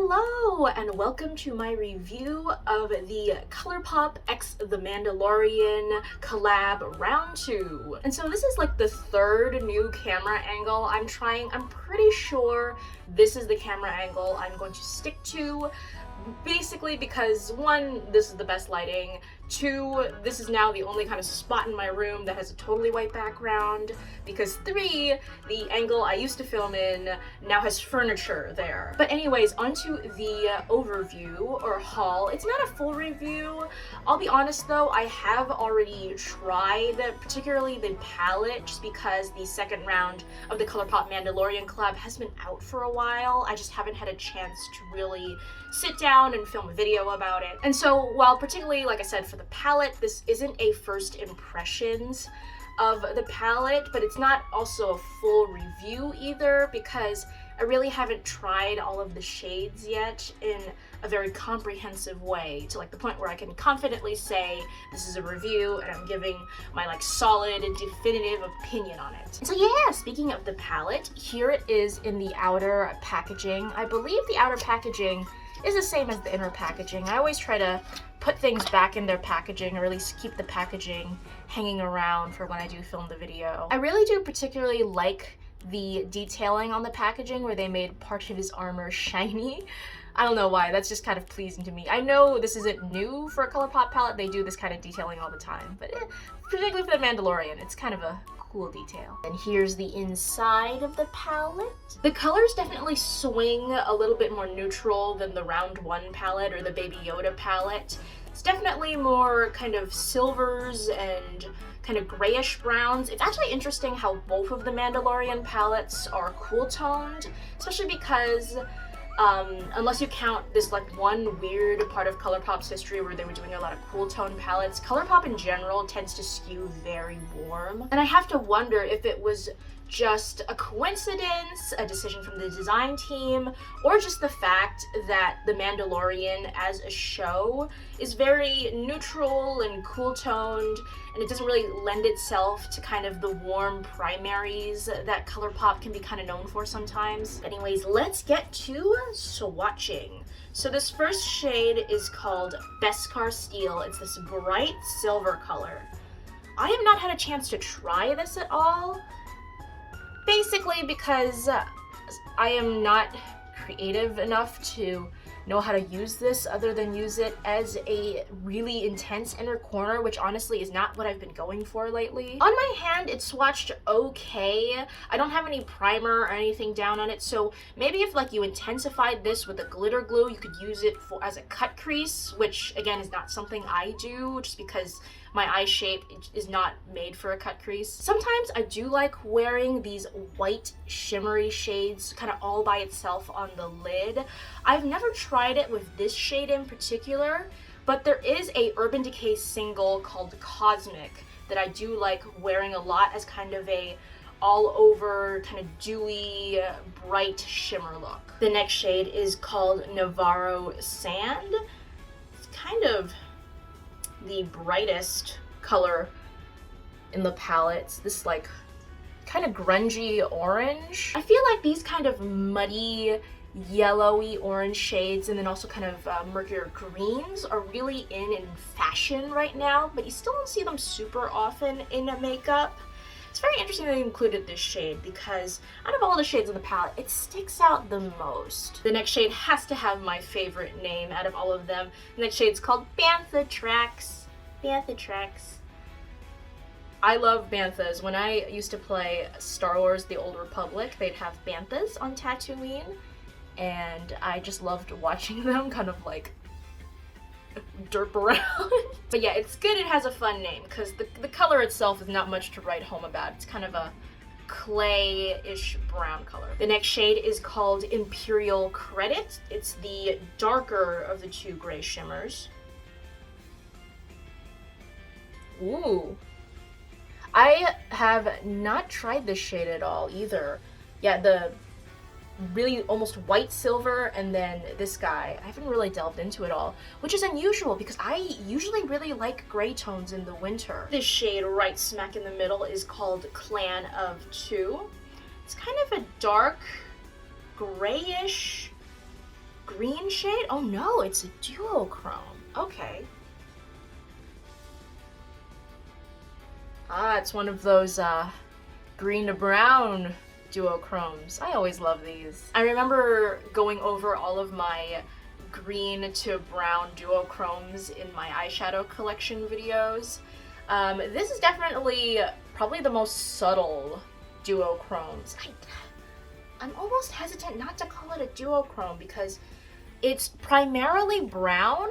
Hello and welcome to my review of the Colourpop x The Mandalorian collab round 2. And so this is like the third new camera angle I'm trying. I'm pretty sure this is the camera angle I'm going to stick to, basically because one, this is the best lighting, two, this is now the only kind of spot in my room that has a totally white background, because three, the angle I used to film in now has furniture there. But anyways, onto the overview or haul. It's not a full review. I'll be honest though, I have already tried particularly the palette just because the second round of the Colourpop Mandalorian collab has been out for a while. I just haven't had a chance to really sit down and film a video about it. And so while particularly, like I said, for the palette, this isn't a first impressions of the palette, but it's not also a full review either because I really haven't tried all of the shades yet in a very comprehensive way to like the point where I can confidently say this is a review and I'm giving my like solid and definitive opinion on it. And so yeah, speaking of the palette, here it is in the outer packaging. I believe the outer packaging is the same as the inner packaging. I always try to put things back in their packaging, or at least keep the packaging hanging around for when I do film the video. I really do particularly like the detailing on the packaging where they made part of his armor shiny. I don't know why, that's just kind of pleasing to me. I know this isn't new for a Colourpop palette, they do this kind of detailing all the time, but particularly for the Mandalorian, it's kind of a cool detail. And here's the inside of the palette. The colors definitely swing a little bit more neutral than the round 1 palette or the Baby Yoda palette. It's definitely more kind of silvers and kind of grayish browns. It's actually interesting how both of the Mandalorian palettes are cool toned, especially because unless you count this like one weird part of Colourpop's history where they were doing a lot of cool tone palettes, Colourpop in general tends to skew very warm. And I have to wonder if it was just a coincidence, a decision from the design team, or just the fact that The Mandalorian as a show is very neutral and cool toned, and it doesn't really lend itself to kind of the warm primaries that Colourpop can be kind of known for sometimes. Anyways, let's get to swatching. So this first shade is called Beskar Steel. It's this bright silver color. I have not had a chance to try this at all, basically because I am not creative enough to know how to use this other than use it as a really intense inner corner, which honestly is not what I've been going for lately. On my hand, it swatched okay. I don't have any primer or anything down on it, so maybe if like you intensified this with a glitter glue, you could use it for as a cut crease, which again is not something I do just because my eye shape is not made for a cut crease. Sometimes I do like wearing these white shimmery shades kind of all by itself on the lid. I've never tried it with this shade in particular, but there is a Urban Decay single called Cosmic that I do like wearing a lot as kind of a all over kind of dewy, bright shimmer look. The next shade is called Navarro Sand. It's kind of the brightest color in the palette. It's this like kind of grungy orange. I feel like these kind of muddy yellowy orange shades and then also kind of murkier greens are really in fashion right now, but you still don't see them super often in makeup. It's very interesting that they included this shade because out of all the shades in the palette, it sticks out the most. The next shade has to have my favorite name out of all of them. The next shade's called Bantha Tracks. Bantha Tracks. I love banthas. When I used to play Star Wars The Old Republic, they'd have banthas on Tatooine, and I just loved watching them kind of like derp around. But yeah, it's good it has a fun name because the color itself is not much to write home about. It's kind of a clay-ish brown color. The next shade is called Imperial Credit. It's the darker of the two gray shimmers. Ooh. I have not tried this shade at all either. Yeah, the really almost white silver and then this guy, I haven't really delved into it all, which is unusual because I usually really like gray tones in the winter. This shade right smack in the middle is called Clan of Two. It's kind of a dark grayish green shade? Oh no, it's a duochrome. Okay. Ah, it's one of those green to brown duochromes. I always love these. I remember going over all of my green to brown duochromes in my eyeshadow collection videos. This is definitely probably the most subtle duochromes. I'm almost hesitant not to call it a duochrome because it's primarily brown,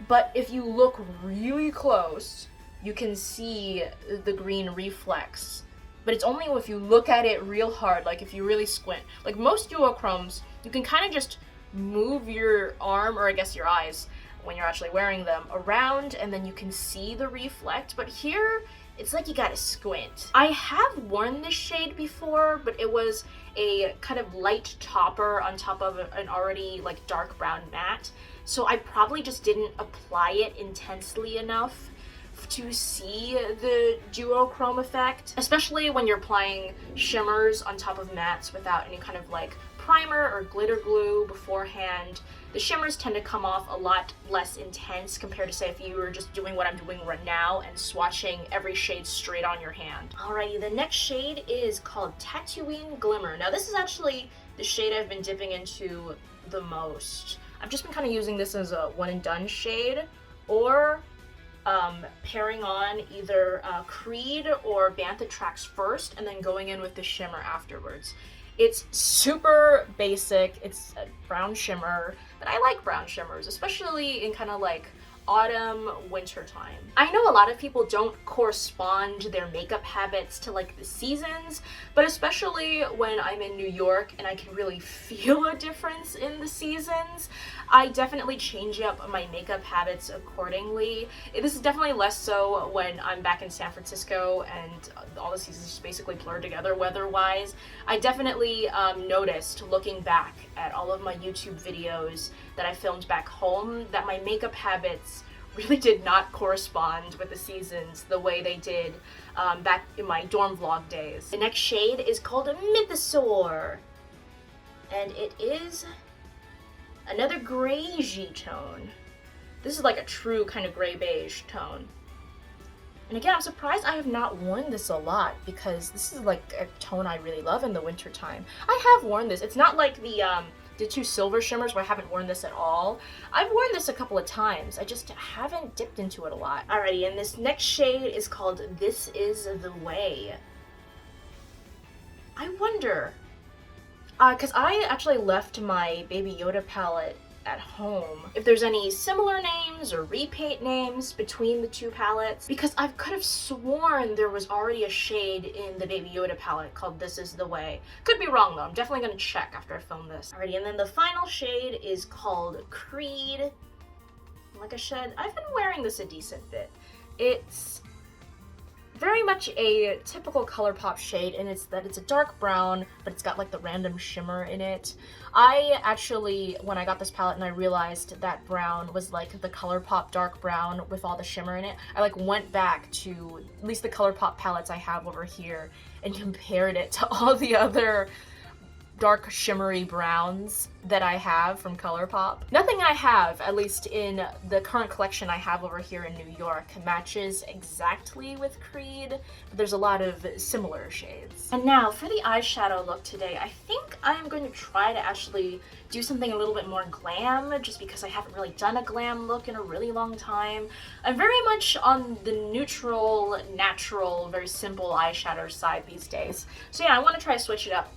but if you look really close, you can see the green reflex. But it's only if you look at it real hard, like if you really squint. Like most duochromes, you can kind of just move your arm, or I guess your eyes, when you're actually wearing them, around, and then you can see the reflect. But here, it's like you gotta squint. I have worn this shade before, but it was a kind of light topper on top of an already like dark brown matte. So I probably just didn't apply it intensely enough to see the duochrome effect, especially when you're applying shimmers on top of mattes without any kind of like primer or glitter glue beforehand. The shimmers tend to come off a lot less intense compared to, say, if you were just doing what I'm doing right now and swatching every shade straight on your hand. Alrighty, the next shade is called Tatooine Glimmer. Now this is actually the shade I've been dipping into the most. I've just been kind of using this as a one and done shade, or pairing on either Creed or Bantha Tracks first and then going in with the shimmer afterwards. It's super basic, it's a brown shimmer, but I like brown shimmers, especially in kind of like autumn, winter time. I know a lot of people don't correspond their makeup habits to like the seasons, but especially when I'm in New York and I can really feel a difference in the seasons, I definitely change up my makeup habits accordingly. This is definitely less so when I'm back in San Francisco and all the seasons just basically blur together weather-wise. I definitely noticed, looking back at all of my YouTube videos that I filmed back home, that my makeup habits really did not correspond with the seasons the way they did back in my dorm vlog days. The next shade is called Mythosaur, and it is another greigey tone. This is like a true kind of gray beige tone. And again, I'm surprised I have not worn this a lot because this is like a tone I really love in the winter time. I have worn this. It's not like the two silver shimmers where I haven't worn this at all. I've worn this a couple of times. I just haven't dipped into it a lot. Alrighty, and this next shade is called This Is the Way. I wonder, because I actually left my Baby Yoda palette at home, if there's any similar names or repaint names between the two palettes, because I could have sworn there was already a shade in the Baby Yoda palette called This Is the Way. Could be wrong though, I'm definitely gonna check after I film this. Alrighty, and then the final shade is called Creed. Like I said, I've been wearing this a decent bit. It's very much a typical Colourpop shade, and it's a dark brown, but it's got like the random shimmer in it. I actually, when I got this palette and I realized that brown was like the Colourpop dark brown with all the shimmer in it, I like went back to at least the Colourpop palettes I have over here and compared it to all the other dark shimmery browns that I have from Colourpop. Nothing I have, at least in the current collection I have over here in New York, matches exactly with Creed, but there's a lot of similar shades. And now for the eyeshadow look today, I think I'm going to try to actually do something a little bit more glam, just because I haven't really done a glam look in a really long time. I'm very much on the neutral, natural, very simple eyeshadow side these days. So yeah, I want to try to switch it up.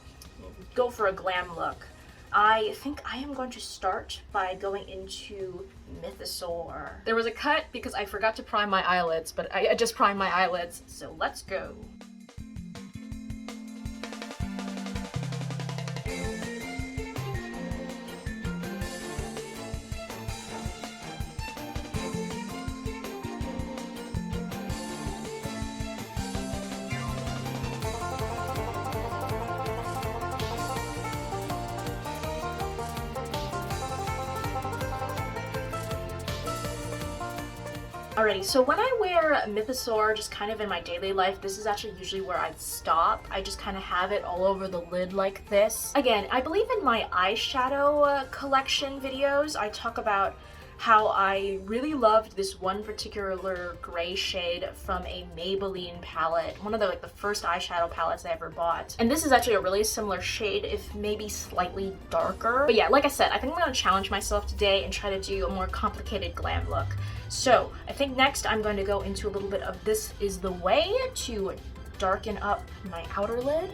Go for a glam look. I think I am going to start by going into Mythosaur. There was a cut because I forgot to prime my eyelids, but I just primed my eyelids, so let's go. Alrighty, so when I wear Mythosaur just kind of in my daily life, this is actually usually where I'd stop. I just kind of have it all over the lid like this. Again, I believe in my eyeshadow collection videos, I talk about how I really loved this one particular gray shade from a Maybelline palette, one of the first eyeshadow palettes I ever bought. And this is actually a really similar shade, if maybe slightly darker. But yeah, like I said, I think I'm gonna challenge myself today and try to do a more complicated glam look. So I think next I'm going to go into a little bit of This Is the Way to darken up my outer lid.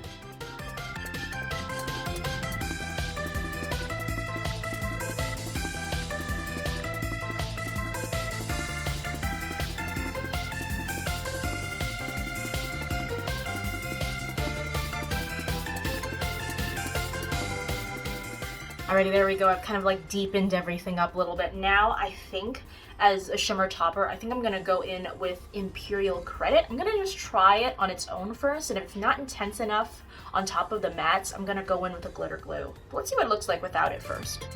Alrighty, there we go. I've kind of like deepened everything up a little bit. Now I think as a shimmer topper, I think I'm gonna go in with Imperial Credit. I'm gonna just try it on its own first, and if it's not intense enough on top of the mattes, I'm gonna go in with a glitter glue. But let's see what it looks like without it first.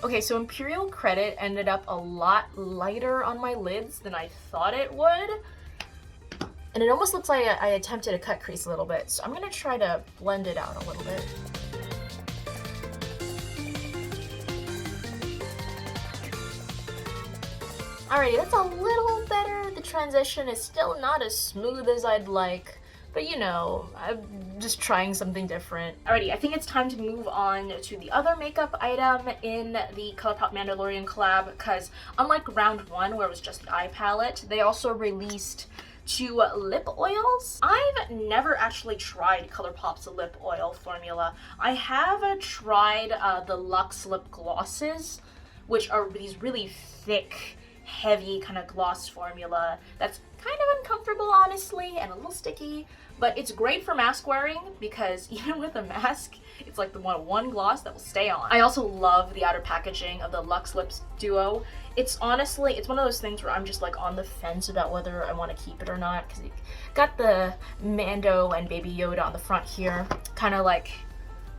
Okay, so Imperial Credit ended up a lot lighter on my lids than I thought it would. And it almost looks like I attempted a cut crease a little bit. So I'm gonna try to blend it out a little bit. Alrighty, that's a little better. The transition is still not as smooth as I'd like. But you know, I'm just trying something different. Alrighty, I think it's time to move on to the other makeup item in the Colourpop Mandalorian collab, because unlike round one where it was just the eye palette, they also released 2 lip oils. I've never actually tried Colourpop's lip oil formula. I have tried the Luxe lip glosses, which are these really thick, heavy kind of gloss formula that's kind of uncomfortable, honestly, and a little sticky, but it's great for mask wearing because even with a mask, it's like the one gloss that will stay on. I also love the outer packaging of the Luxe Lips Duo. It's honestly, it's one of those things where I'm just like on the fence about whether I want to keep it or not, because it got the Mando and Baby Yoda on the front here, kind of like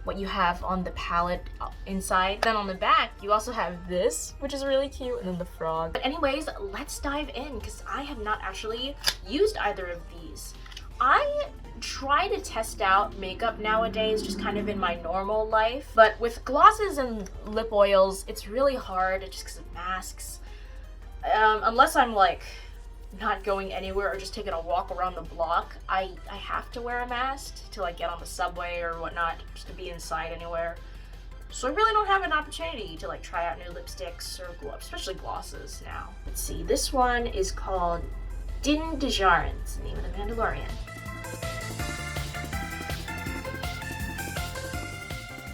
what you have on the palette inside. Then on the back, you also have this, which is really cute, and then the frog. But anyways, let's dive in, because I have not actually used either of these. I try to test out makeup nowadays just kind of in my normal life, but with glosses and lip oils, it's really hard just because of masks. Unless I'm like not going anywhere or just taking a walk around the block, I have to wear a mask to like get on the subway or whatnot, just to be inside anywhere. So I really don't have an opportunity to like try out new lipsticks or especially glosses now. Let's see, this one is called Din Djarin, it's the name of the Mandalorian.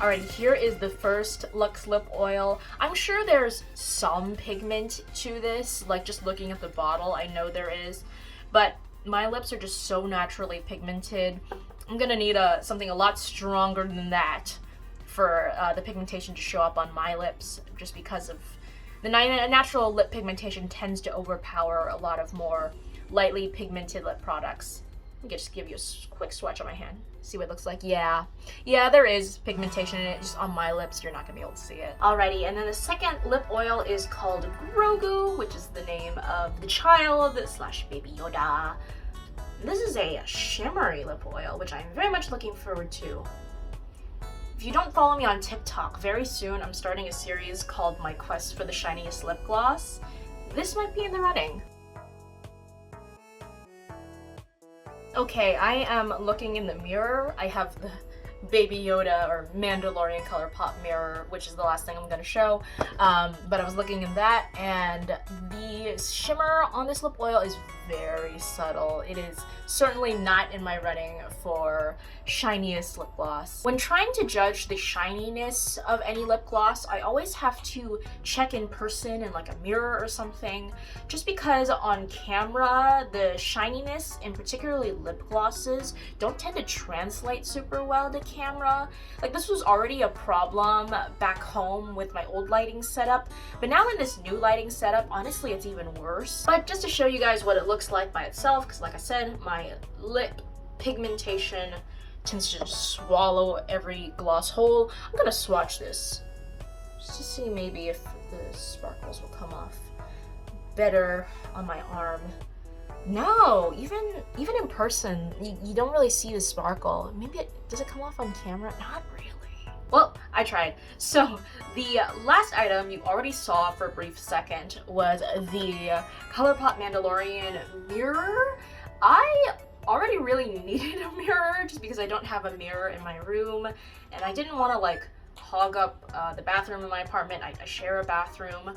Alright, here is the first Luxe lip oil. I'm sure there's some pigment to this, like just looking at the bottle, I know there is, but my lips are just so naturally pigmented. I'm gonna need something a lot stronger than that for the pigmentation to show up on my lips, just because of the natural lip pigmentation tends to overpower a lot of more lightly pigmented lip products. I can just give you a quick swatch on my hand. See what it looks like. Yeah, there is pigmentation in it, just on my lips. You're not gonna be able to see it. Alrighty, and then the second lip oil is called Grogu, which is the name of the child / Baby Yoda. This is a shimmery lip oil, which I'm very much looking forward to. If you don't follow me on TikTok, very soon I'm starting a series called My Quest for the Shiniest Lip Gloss. This might be in the running. Okay, I am looking in the mirror. I have the Baby Yoda or Mandalorian Colourpop mirror, which is the last thing I'm gonna show. But I was looking in that, and the shimmer on this lip oil is very subtle. It is certainly not in my running for shiniest lip gloss. When trying to judge the shininess of any lip gloss, I always have to check in person in like a mirror or something, just because on camera, the shininess, and particularly lip glosses, don't tend to translate super well to camera. Like, this was already a problem back home with my old lighting setup, but now in this new lighting setup, honestly, it's even worse. But just to show you guys what it looks like by itself, because like I said, my lip pigmentation tends to just swallow every gloss whole. I'm gonna swatch this just to see maybe if the sparkles will come off better on my arm. No, even in person, you don't really see the sparkle. Maybe does it come off on camera? Not really. Well, I tried. So the last item you already saw for a brief second was the Colourpop Mandalorian mirror. I already really needed a mirror just because I don't have a mirror in my room, and I didn't want to like hog up the bathroom in my apartment. I share a bathroom,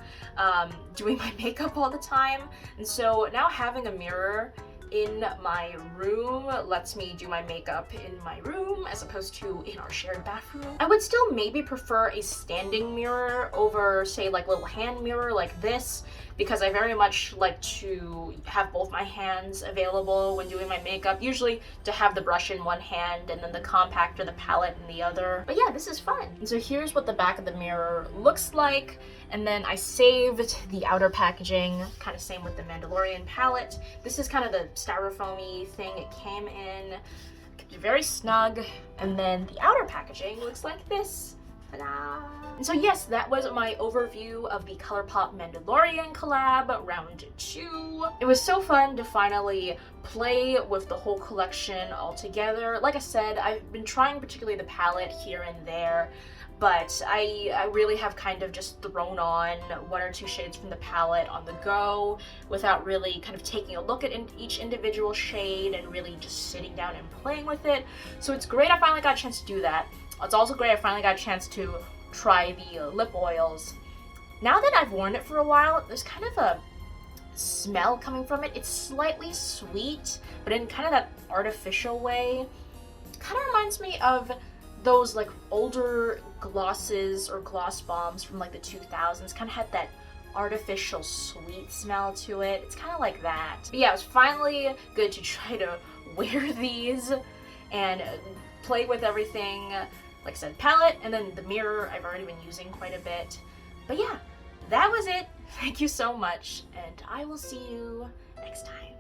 doing my makeup all the time, and so now having a mirror in my room lets me do my makeup in my room as opposed to in our shared bathroom. I would still maybe prefer a standing mirror over, say, like little hand mirror like this, because I very much like to have both my hands available when doing my makeup, usually to have the brush in one hand and then the compact or the palette in the other. But yeah, this is fun. And so here's what the back of the mirror looks like, and then I saved the outer packaging, kind of same with the Mandalorian palette. This is kind of the styrofoamy thing it came in. Very snug, and then the outer packaging looks like this. Ta-da! And so yes, that was my overview of the Colourpop Mandalorian collab round 2. It was so fun to finally play with the whole collection all together. Like I said, I've been trying particularly the palette here and there, but I really have kind of just thrown on 1 or 2 shades from the palette on the go without really kind of taking a look at each individual shade and really just sitting down and playing with it. So it's great I finally got a chance to do that. It's also great I finally got a chance to try the lip oils. Now that I've worn it for a while, there's kind of a smell coming from it. It's slightly sweet, but in kind of that artificial way. Kind of reminds me of those like older glosses or gloss bombs from like the 2000s. Kind of had that artificial sweet smell to it. It's kind of like that. But yeah, it was finally good to try to wear these and play with everything. Like I said, palette, and then the mirror I've already been using quite a bit. But yeah, that was it. Thank you so much, and I will see you next time.